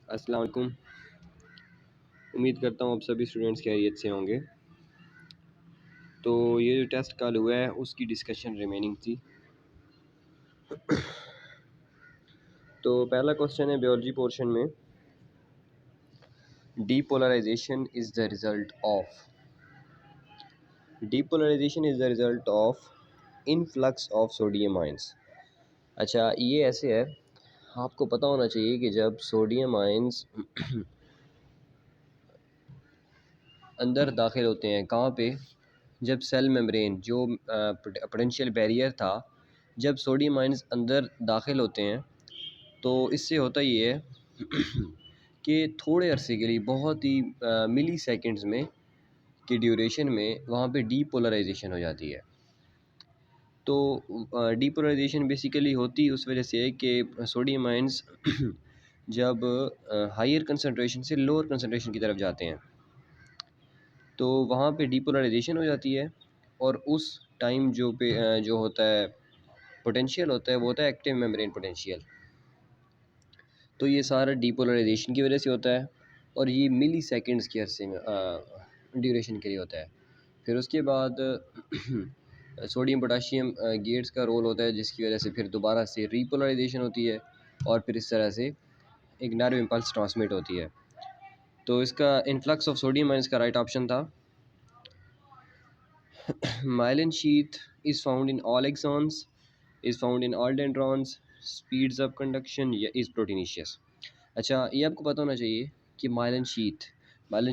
अस्सलाम वालेकुम। उम्मीद करता हूँ आप सभी स्टूडेंट्स खैरियत से होंगे। तो ये जो टेस्ट कल हुआ है उसकी डिस्कशन रिमेनिंग थी। तो पहला क्वेश्चन है बायोलॉजी पोर्शन में, depolarisation is the result of influx of sodium ions. अच्छा, ये ऐसे है, आपको पता होना चाहिए कि जब सोडियम आयंस अंदर दाखिल होते हैं, कहाँ पे, जब सेल मेम्ब्रेन जो पोटेंशियल बैरियर था, जब सोडियम आयंस अंदर दाखिल होते हैं तो इससे होता ये है कि थोड़े अरसे के लिए, बहुत ही मिली सेकेंड्स में की ड्यूरेशन में वहाँ पे डीपोलराइजेशन हो जाती है। तो डीपोलराइजेशन बेसिकली होती उस वजह से है कि सोडियम आयंस जब हायर कंसंट्रेशन से लोअर कंसंट्रेशन की तरफ जाते हैं तो वहाँ पे डीपोलराइजेशन हो जाती है, और उस टाइम जो होता है पोटेंशियल होता है, वो होता है एक्टिव मेम्ब्रेन पोटेंशियल। तो ये सारा डीपोलराइजेशन की वजह से होता है, और ये मिली सेकेंड्स के अरसे में ड्यूरेशन के लिए होता है। फिर उसके बाद सोडियम पोटाशियम गेट्स का रोल होता है, जिसकी वजह से फिर दोबारा से रीपोलराइजेशन होती है, और फिर इस तरह से एक नर्व इम्पल्स ट्रांसमिट होती है। तो इसका इन्फ्लक्स ऑफ सोडियम आयंस का राइट ऑप्शन था। Myelin sheath is found in all axons, is found in all dendrons, speeds up conduction, या is proteinaceous। अच्छा, ये आपको पता होना चाहिए कि माइलिन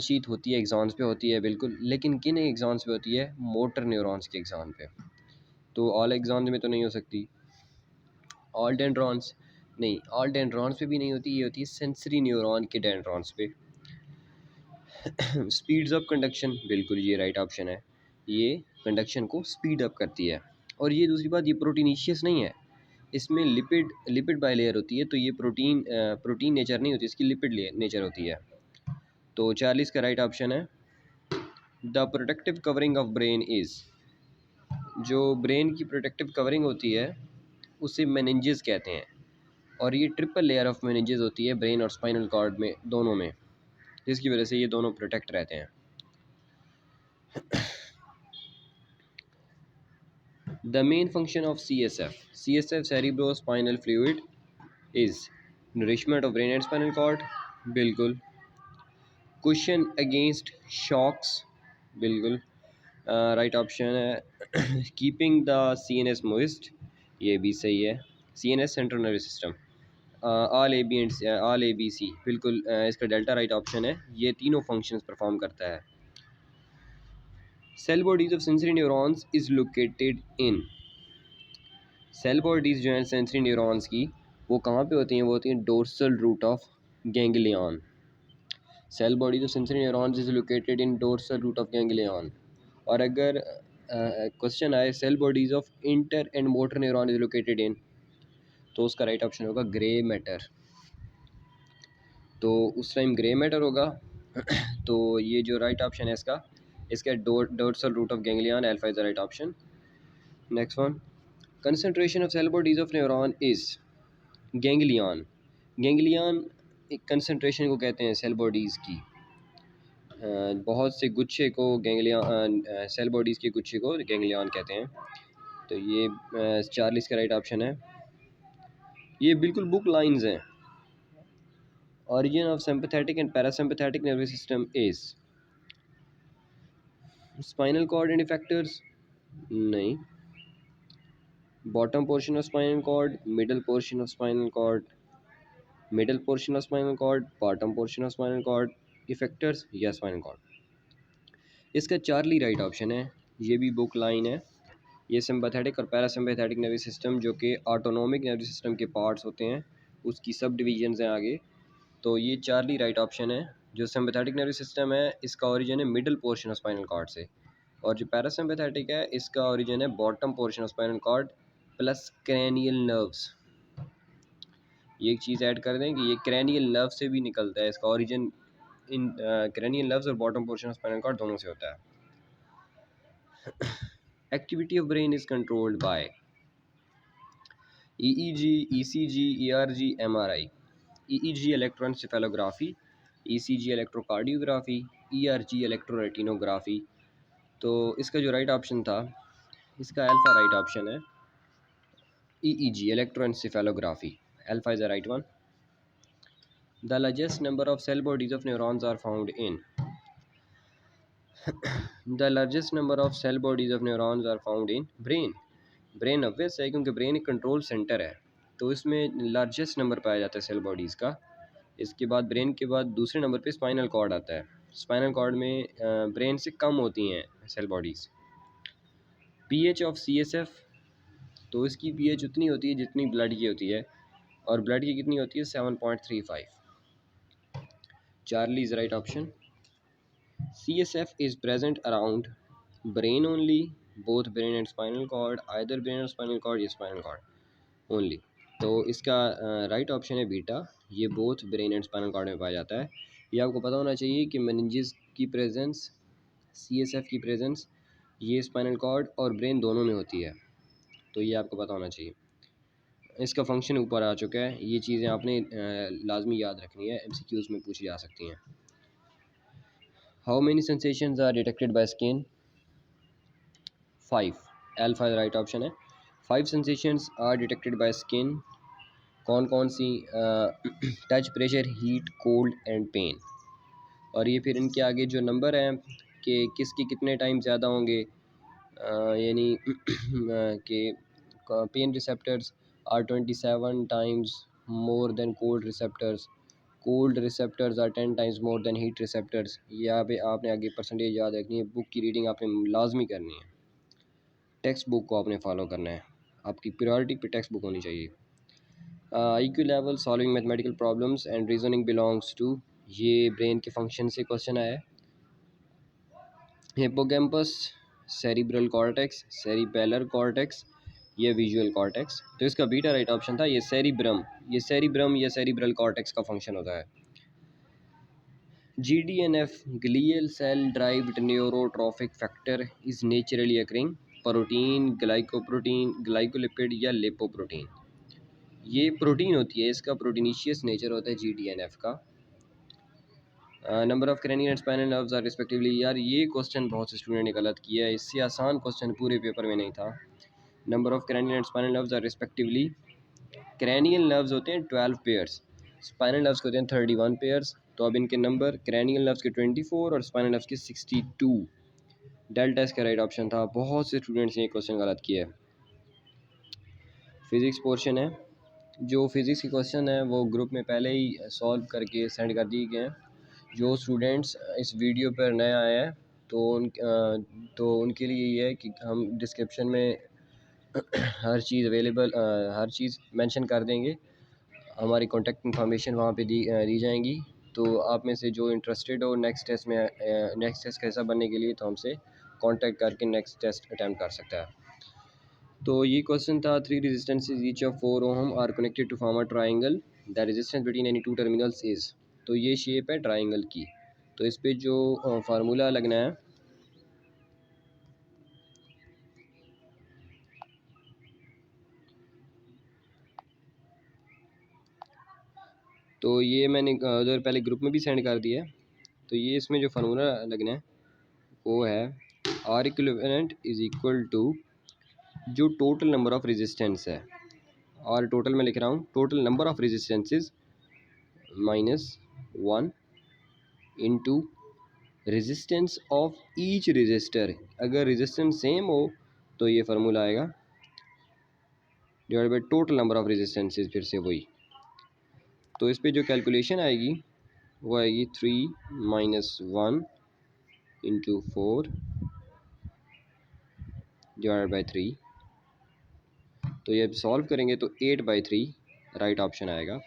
शीथ होती है एक्सॉन्स पे होती है बिल्कुल, लेकिन किन एक्सॉन्स पे होती है? मोटर न्यूरॉन्स के एक्सॉन पे। तो ऑल एक्सॉन्स में तो नहीं हो सकती। ऑल डेंड्रॉन्स नहीं, ऑल डेंड्रॉन्स पे भी नहीं होती, ये होती है सेंसरी न्यूरॉन के डेंड्रॉन्स पे। स्पीड्स अप कंडक्शन, बिल्कुल ये राइट ऑप्शन है, ये कंडक्शन को स्पीड अप करती है। और ये दूसरी बात, ये प्रोटीनीशियस नहीं है, इसमें लिपिड बाइलेयर होती है, तो ये प्रोटीन नेचर नहीं होती, इसकी लिपिड नेचर होती है। तो 40 का राइट ऑप्शन है। The protective covering of brain is, जो ब्रेन की प्रोटेक्टिव कवरिंग होती है उसे मेनिंजेस कहते हैं, और ये ट्रिपल लेयर ऑफ मेनिंजेस होती है ब्रेन और स्पाइनल कॉर्ड में, दोनों में, जिसकी वजह से ये दोनों प्रोटेक्ट रहते हैं। The main function of CSF cerebrospinal fluid is nourishment of brain and spinal cord, बिल्कुल। Cushion against shocks, बिल्कुल राइट ऑप्शन है। कीपिंग द CNS moist, ये भी सही है। CNS central nervous system, all A B C, बिल्कुल इसका delta right option है, ये तीनों फंक्शंस परफॉर्म करता है। Cell bodies of sensory neurons is located in, cell bodies जो हैं सेंसरी न्यूरॉन्स की, वो कहाँ पे होती हैं? वो होती हैं dorsal root of ganglion. Cell bodies of sensory neurons is located in dorsal root of ganglion. और अगर क्वेश्चन आए cell bodies of inter and motor neuron is located in, तो उसका राइट ऑप्शन होगा ग्रे मैटर। तो उस time grey matter होगा। तो ये जो राइट ऑप्शन है इसका dorsal root of ganglion, alpha is the right option. Next one, concentration of cell bodies of neuron is ganglion. Ganglion एक कंसंट्रेशन को कहते हैं सेल बॉडीज़ की, बहुत से गुच्छे को गैंग्लियन, सेल बॉडीज़ के गुच्छे को गैंग्लियन कहते हैं। तो ये 40 का राइट ऑप्शन है। ये बिल्कुल बुक लाइंस हैं। Origin of sympathetic and parasympathetic nervous system is spinal cord and effectors, नहीं। Bottom portion of spinal cord, middle portion of spinal cord, middle portion of spinal cord, bottom portion of spinal cord, effectors या spinal cord. इसका Charlie right option है, ये भी book line है। ये sympathetic और parasympathetic nervous system जो कि ऑटोनोमिक नर्वस सिस्टम के पार्ट्स होते हैं, उसकी सब डिवीजन्स हैं आगे। तो ये चार्ली राइट ऑप्शन है। जो सिंपैथेटिक नर्वस सिस्टम है इसका ओरिजिन है middle portion of spinal cord से, और जो पैरासिम्पैथेटिक है इसका ओरिजिन है bottom portion of spinal cord plus cranial nerves. ये एक चीज़ ऐड कर दें कि ये क्रैनियल नर्व से भी निकलता है, इसका ओरिजिन इन क्रैनियल नर्व्स और bottom portion of spinal cord दोनों से होता है। Activity of brain is controlled by EEG, ECG, ERG, MRI। EEG electroencephalography, ECG electrocardiography, ERG electroretinography. तो इसका जो राइट ऑप्शन था, इसका अल्फ़ा राइट ऑप्शन है, EEG electroencephalography. Alpha is the right one. The largest number of cell bodies of neurons are found in. The largest number of cell bodies of neurons are found in brain. Brain obvious है क्योंकि brain एक control centre है, तो इसमें largest number पाया जाता है cell bodies का। इसके बाद ब्रेन के बाद दूसरे नंबर पे स्पाइनल कॉर्ड आता है। स्पाइनल कॉर्ड में ब्रेन से कम होती हैं cell bodies. PH of CSF, तो इसकी पीएच उतनी होती है जितनी ब्लड की होती है, और ब्लड की कितनी होती है 7.35। Charlie is right option. CSF is present around brain only, both brain and spinal cord, either brain or spinal cord या spinal cord only। तो इसका राइट ऑप्शन है बीटा, ये both brain and spinal cord में पाया जाता है। ये आपको पता होना चाहिए कि मेनिंजेस की प्रेजेंस, CSF की प्रेजेंस ये स्पाइनल कॉर्ड और ब्रेन दोनों में होती है, तो ये आपको पता होना चाहिए। इसका फंक्शन ऊपर आ चुका है, ये चीज़ें आपने लाजमी याद रखनी है, MCQs में पूछी जा सकती हैं। How many sensations are detected by skin? 5. Alpha the right option है। 5 sensations are detected by skin। कौन कौन सी? Touch, pressure, heat, cold and pain. और ये फिर इनके आगे जो नंबर हैं कि किसके कितने टाइम ज़्यादा होंगे, यानी कि pain receptors are 27 times more than cold receptors, cold receptors are 10 times more than heat receptors. यहाँ पे आपने आगे परसेंटेज याद रखनी है, बुक की रीडिंग आपने लाजमी करनी है, टेक्स्ट बुक को आपने फॉलो करना है, आपकी प्रायोरिटी पे टेक्स्ट बुक होनी चाहिए। IQ level, solving mathematical problems and reasoning belongs to, ये ब्रेन के फंक्शन से क्वेश्चन आया है। Hippocampus, cerebral cortex, cerebellar cortex या विजुअल कॉर्टेक्स। तो इसका बीटा राइट ऑप्शन था, ये सेरिब्रम, ये सेरिब्रम या सेरिब्रल कॉर्टेक्स का फंक्शन होता है। GDNF, glial cell derived neurotrophic factor is naturally occurring protein, glycoprotein, glycolipid या लिपोप्रोटीन। ये प्रोटीन होती है, इसका प्रोटीनिशियस नेचर होता है GDNF का। Number of cranial and spinal nerves are respectively, यार ये क्वेश्चन बहुत से स्टूडेंट ने गलत किया है, इससे आसान क्वेश्चन पूरे पेपर में नहीं था। Number of cranial and spinal nerves are respectively, cranial nerves होते हैं 12 पेयर्स, स्पाइनल नर्व्स के होते हैं 31 पेयर्स। तो अब इनके नंबर, क्रैनियल नर्व्स के 24 और स्पाइनल नर्व्स के 62। डेल्टा इसका राइट ऑप्शन था, बहुत से स्टूडेंट्स ने ये क्वेश्चन गलत किया है। फिज़िक्स पोर्शन है, जो फिज़िक्स के क्वेश्चन है वो ग्रुप में पहले ही सॉल्व करके सेंड कर दिए गए हैं। जो स्टूडेंट्स इस वीडियो पर नए आए हैं तो उनके लिए ये है कि हम डिस्क्रिप्शन में हर चीज़ अवेलेबल, हर चीज़ मेंशन कर देंगे, हमारी कॉन्टैक्ट इन्फॉर्मेशन वहाँ पे दी जाएंगी। तो आप में से जो इंटरेस्टेड हो नेक्स्ट टेस्ट में, नेक्स्ट टेस्ट का हिस्सा बनने के लिए, तो हमसे कांटेक्ट करके नेक्स्ट टेस्ट अटैम्प्ट कर सकता है। तो ये क्वेश्चन था, 3 resistances each of 4 ohm are connected to form a triangle, the resistance between any two terminals is. तो ये शेप है ट्राइंगल की, तो इस पे जो फार्मूला लगना है, तो ये मैंने उधर पहले ग्रुप में भी सेंड कर दिया है। तो ये इसमें जो फार्मूला लगना है वो है R equivalent is equal to जो टोटल नंबर ऑफ रेजिस्टेंस है, और टोटल में लिख रहा हूँ, total number of resistances -1 into resistance of each resistor. अगर रेजिस्टेंस सेम हो तो ये फार्मूला आएगा, divide by total number of resistances, फिर से वही। तो इस पे जो कैलकुलेशन आएगी वो आएगी 3 - 1 इंटू 4 डिवाइड बाई 3। तो ये सॉल्व करेंगे तो 8/3 राइट ऑप्शन आएगा,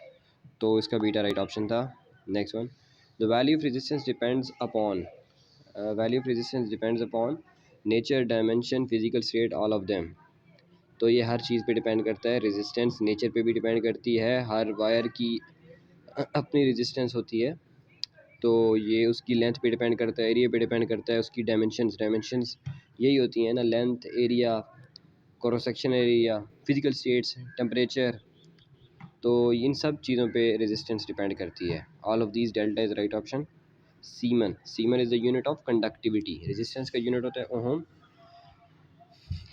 तो इसका बीटा राइट ऑप्शन था। Next one, the value of resistance depends upon, value of resistance depends upon nature, dimension, physical state, all of them. तो ये हर चीज़ पे डिपेंड करता है, रेजिस्टेंस नेचर पे भी डिपेंड करती है, हर वायर की अपनी रेजिस्टेंस होती है, तो ये उसकी लेंथ पे डिपेंड करता है, एरिया पे डिपेंड करता है, उसकी डायमेंशंस यही होती हैं ना, length, area, cross section area, physical states, temperature, तो इन सब चीज़ों पे रेजिस्टेंस डिपेंड करती है। All of these delta is right option. Semen, semen is the unit of conductivity. Resistance का यूनिट होता है ओहम,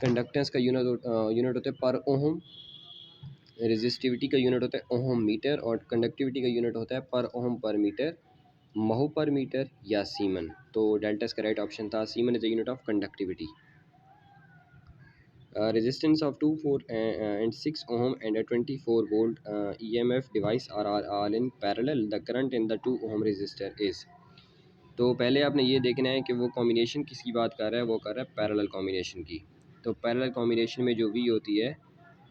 कंडक्टेंस का यूनिट होता है पर ओहम, रेजिस्टिविटी का यूनिट होता है ओहम मीटर, और कंडक्टिविटी का यूनिट होता है पर ओहम पर मीटर, महू पर मीटर या सीमन। तो डेल्टा इसका राइट ऑप्शन था। Semen is the unit of conductivity. Resistance of 2, 4 and 6 ohm and a 24 volt EMF device are all in parallel. The current in the 2 ohm resistor is। तो पहले आपने ये देखना है कि वो कॉम्बिनेशन किसकी बात कर रहा है, वो कर रहा है पैरेलल कॉम्बिनेशन की। तो पैरेलल कॉम्बिनेशन में जो V होती है,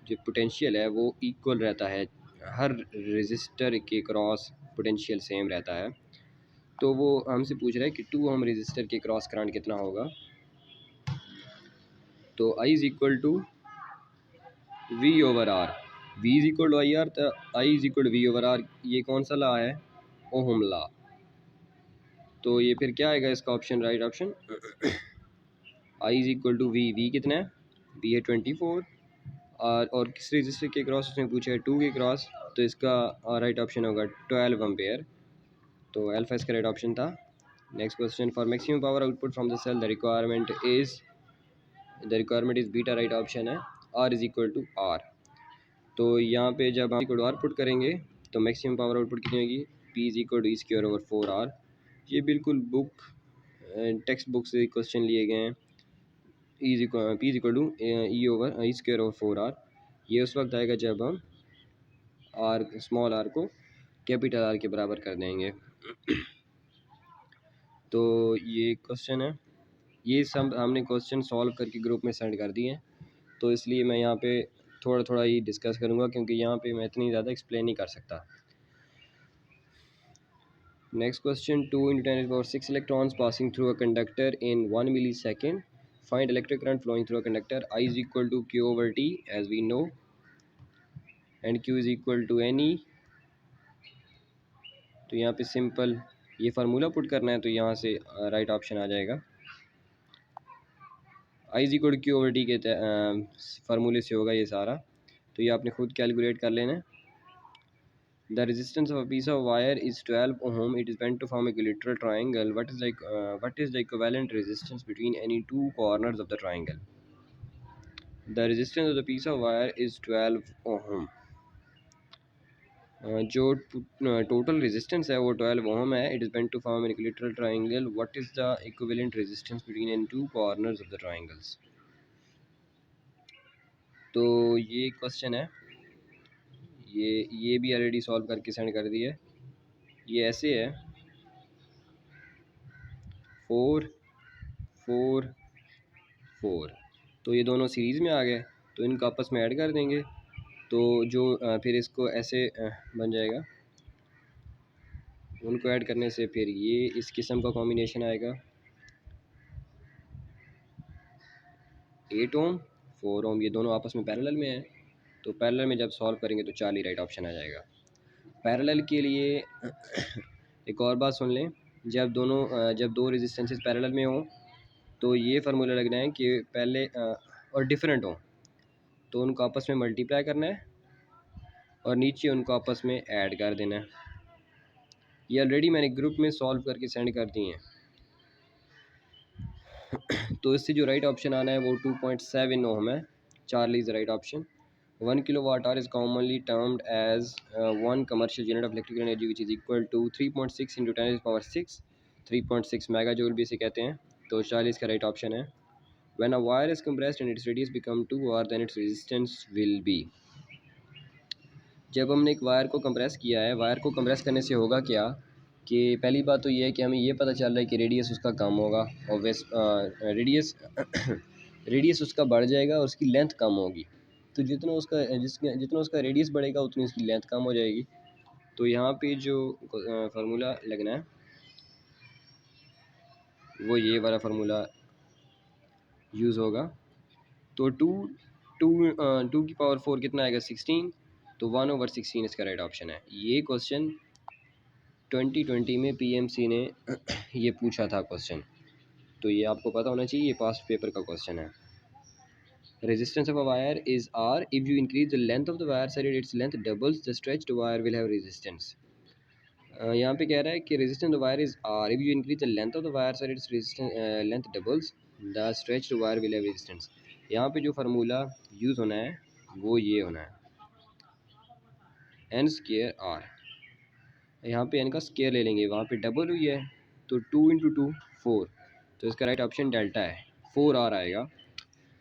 जो पोटेंशियल है वो इक्वल रहता है, हर रेजिस्टर के क्रॉस पोटेंशियल सेम रहता है। तो वो हमसे पूछ रहा है कि 2 ओम रेजिस्टर के क्रॉस करंट कितना होगा। तो I is equal to V over R, V is equal to I R, तो I is equal to V over R. ये कौन सा लॉ है, ओहम लॉ। तो ये फिर क्या आएगा इसका option, right option I is equal to V कितना है, V है 24, और किस रजिस्टर के क्रॉस उसने पूछा है, 2 के क्रॉस, तो इसका राइट ऑप्शन होगा 12 एम्पेयर। तो अल्फा इसका राइट ऑप्शन था। Next question, for maximum power output from the cell the requirement is beta, right option है। R is equal to R। तो यहाँ पे जब हम इक्वल टू R पुट करेंगे तो मैक्सिमम पावर आउटपुट कितनी होगी, P is equal to E square over 4R। ये बिल्कुल टेक्स्ट बुक से क्वेश्चन लिए गए हैं। P is equal to E over E square over 4R। ये उस वक्त आएगा जब हम स्मॉल r को कैपिटल R के बराबर कर देंगे। तो ये क्वेश्चन है, ये सब हमने क्वेश्चन सॉल्व करके ग्रुप में सेंड कर दिए हैं। तो इसलिए मैं यहाँ पे थोड़ा थोड़ा ही डिस्कस करूँगा, क्योंकि यहाँ पे मैं इतनी ज़्यादा एक्सप्लेन नहीं कर सकता। Next question, 2 × 10⁶ electrons passing through a conductor in 1 millisecond. Find electric current flowing through a conductor. I is equal to Q over T as we know, and Q is equal to NE। तो यहाँ पे simple ये formula put करना है, तो यहाँ से right option आ जाएगा। I is equal to Q over T के फार्मूले से होगा ये सारा, तो ये आपने खुद कैलकुलेट कर लेना है। The resistance of a piece of wire is 12 ohm. It is bent to form a equilateral triangle. What is the equivalent resistance between any two corners of the triangle? The resistance of the piece of wire is 12 ohm. जो total resistance है वो 12 ohm है। It is bent to form an equilateral triangle. What is the equivalent resistance between any two corners of the triangles. तो ये question है, ये भी already solve करके सेंड कर दिया है। ये ऐसे है 4 4 4, तो ये दोनों सीरीज़ में आ गए, तो इनको आपस में ऐड कर देंगे, तो जो फिर इसको ऐसे बन जाएगा। उनको ऐड करने से फिर ये इस किस्म का कॉम्बिनेशन आएगा 8 ओम 4 ओम, ये दोनों आपस में पैरेलल में है। तो पैरेलल में जब सॉल्व करेंगे तो 40 राइट ऑप्शन आ जाएगा। पैरेलल के लिए एक और बात सुन लें, जब दो रेजिस्टेंसेस पैरेलल में हों तो ये फार्मूला लगना है कि पहले और डिफरेंट हों तो उनको आपस में मल्टीप्लाई करना है और नीचे उनको आपस में ऐड कर देना है। ये ऑलरेडी मैंने ग्रुप में सॉल्व करके सेंड कर दिए हैं। तो इससे जो राइट ऑप्शन आना है वो 2.7 ओम है। Charlie is right option. 1 kilowatt hour is commonly termed as one commercial unit of electrical energy which is equal to 3.6 into 10 to the power 6, 3.6 megajoule भी इसे कहते हैं। तो 40 का राइट ऑप्शन है। When a wire is compressed and its radius become 2r then its resistance will be। जब हमने एक वायर को कंप्रेस किया है, वायर को कंप्रेस करने से होगा क्या कि पहली बात तो ये है कि हमें ये पता चल रहा है कि रेडियस उसका कम होगा और रेडियस उसका बढ़ जाएगा और उसकी लेंथ कम होगी। तो जितना उसका रेडियस बढ़ेगा उतनी उसकी लेंथ कम हो जाएगी। तो यहाँ पे जो फार्मूला लगना है वो ये वाला फार्मूला यूज़ होगा। तो टू की पावर 4 कितना आएगा 16, तो 1/16 इसका राइट ऑप्शन है। ये क्वेश्चन 2020 में PMC ने ये पूछा था क्वेश्चन, तो ये आपको पता होना चाहिए, ये पास्ट पेपर का क्वेश्चन है। Resistance of a wire is R. If you increase the length of the wire so that its length doubles, the stretched wire will have resistance. यहाँ पे कह रहा है कि resistance of the wire is R. If you increase the length of the wire so that its resistance length doubles, the stretched wire will have resistance. यहाँ पे जो formula use होना है वो ये होना है n स्केयर R. यहाँ पे n का स्केयर ले लेंगे, वहाँ पे डबल हुई है तो 2 × 2 4, तो इसका राइट ऑप्शन डेल्टा है, 4R आएगा.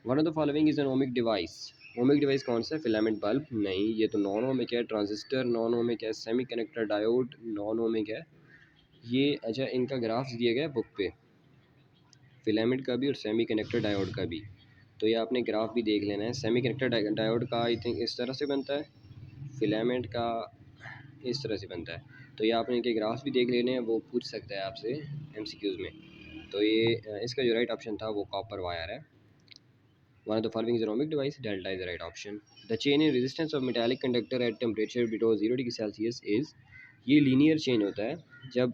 One of the following is an ohmic device. Ohmic device कौन सा है? फिलामेंट बल्ब नहीं, ये तो नॉन ओमिक है. ट्रांजिस्टर नॉन ओमिक है. Semi conductor diode non ohmic है. ये अच्छा इनका ग्राफ्स दिया गया है बुक पे, फिलामेंट का भी और सेमी कंडक्टर डायोड का भी, तो ये आपने ग्राफ भी देख लेना है. सेमी कंडक्टर डायोड का आई थिंक इस तरह से बनता है, फिलामेंट का इस तरह से बनता है. तो ये आपने इनके ग्राफ्स भी देख लेने हैं, वो पूछ सकता है आपसे MCQs में. तो ये इसका जो राइट ऑप्शन था वो कॉपर वायर है. One of the following is an ohmic device. Delta is the right option. The chain in resistance of metallic conductor at temperature below 0 degree Celsius is, ये linear chain होता है. जब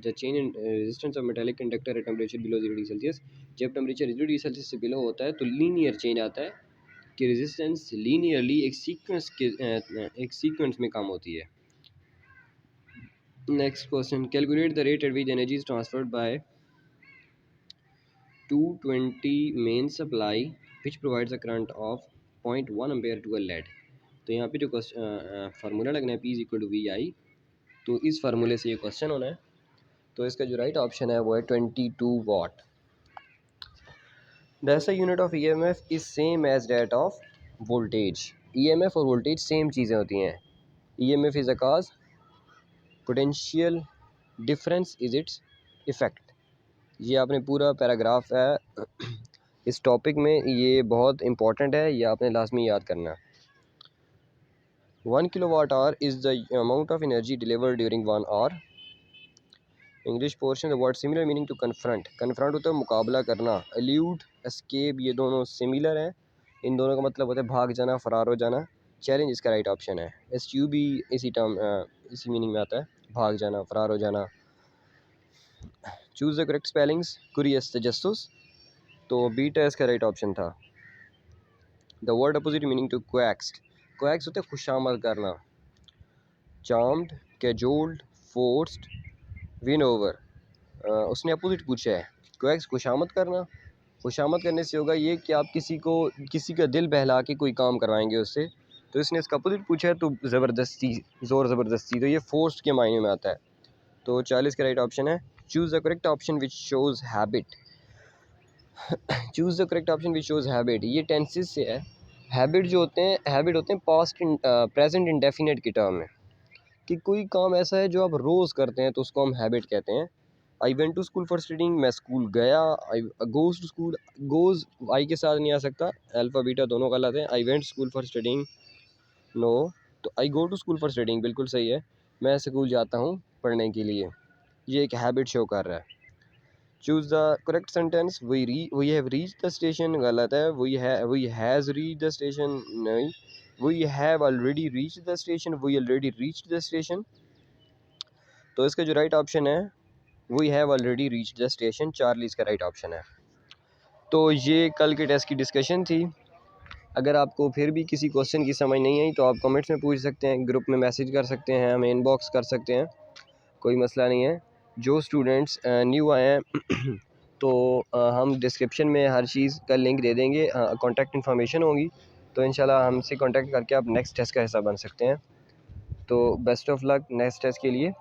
the chain in resistance of metallic conductor at temperature below 0 degree Celsius, जब temperature 0 degree Celsius से below होता है तो linear chain आता है कि रेजिस्टेंस लीनियरली एक सीक्वेंस में कम होती है. Next question, calculate the rate at which energy is transferred by 220 main supply which provides a current of 0.1 ampere to a LED. तो यहाँ पे जो फार्मूला लगना है P = VI, तो इस फार्मूले से ये क्वेश्चन होना है. तो इसका जो राइट ऑप्शन है वो है 22 watt. The SI unit of EMF is same as that of voltage. EMF और वोल्टेज सेम चीज़ें होती हैं. EMF is a cause, potential difference is its effect. ये आपने पूरा पैराग्राफ है इस टॉपिक में, ये बहुत इंपॉर्टेंट है, ये आपने लाजमी याद करना है. 1 kWh is the amount of energy delivered during 1 hour. English portion, the word similar meaning to confront. Confront होता है मुकाबला करना. एल्यूड, एस्केप, ये दोनों सिमिलर हैं. इन दोनों का मतलब होता है भाग जाना, फरार हो जाना. चैलेंज इसका राइट ऑप्शन है. SU भी इसी इसी मीनिंग में आता है, भाग जाना, फरार हो जाना. Choose the correct spellings. Curious, तजस्सुस, तो बीटा इसका राइट ऑप्शन था. The word opposite meaning to coaxed. Coax होते हैं खुशामद करना. Charmed, cajoled, forced, win over. उसने अपोजिट पूछा है. क्वैक्स खुशामद करना. खुशामद करने से होगा ये कि आप किसी का दिल बहला के कोई काम करवाएंगे उससे, तो इसने इसका अपोजिट पूछा है तो ज़बरदस्ती, ज़ोर ज़बरदस्ती, तो ये फोर्स्ड के मायने में आता है. तो 40 का राइट ऑप्शन है. Choose the correct option which shows habit. Choose the correct option which shows habit, ये टेंसेस से है. हैबिट होते हैं पास्ट प्रेजेंट इंडेफिनिट की टर्म में, कि कोई काम ऐसा है जो आप रोज़ करते हैं तो उसको हम हैबिट कहते हैं. I went to school for studying, मैं स्कूल गया. I goes to school, goes I के साथ नहीं आ सकता, अल्फ़ा बीटा दोनों गलत हैं. I went school for studying, no. तो I go to school for studying बिल्कुल सही है. मैं स्कूल जाता हूँ पढ़ने के लिए, ये एक हैबिट शो कर रहा है. Choose the correct sentence. We have reach the station, गलत है. We has reach the station, नहीं. We have already reach the station, we already reach the station. तो इसका जो राइट ऑप्शन है we have already reach the station. Charlie इसका right option है. तो ये कल के टेस्ट की डिस्कशन थी. अगर आपको फिर भी किसी क्वेश्चन की समझ नहीं आई तो आप कमेंट्स में पूछ सकते हैं, ग्रुप में मैसेज कर सकते हैं, हमें इनबॉक्स कर सकते हैं, कोई मसला नहीं है. जो स्टूडेंट्स न्यू आए हैं तो हम डिस्क्रिप्शन में हर चीज़ का लिंक दे देंगे, कॉन्टैक्ट इन्फॉर्मेशन होगी, तो इंशाल्लाह हमसे कॉन्टैक्ट करके आप नेक्स्ट टेस्ट का हिस्सा बन सकते हैं. तो best of luck next test के लिए.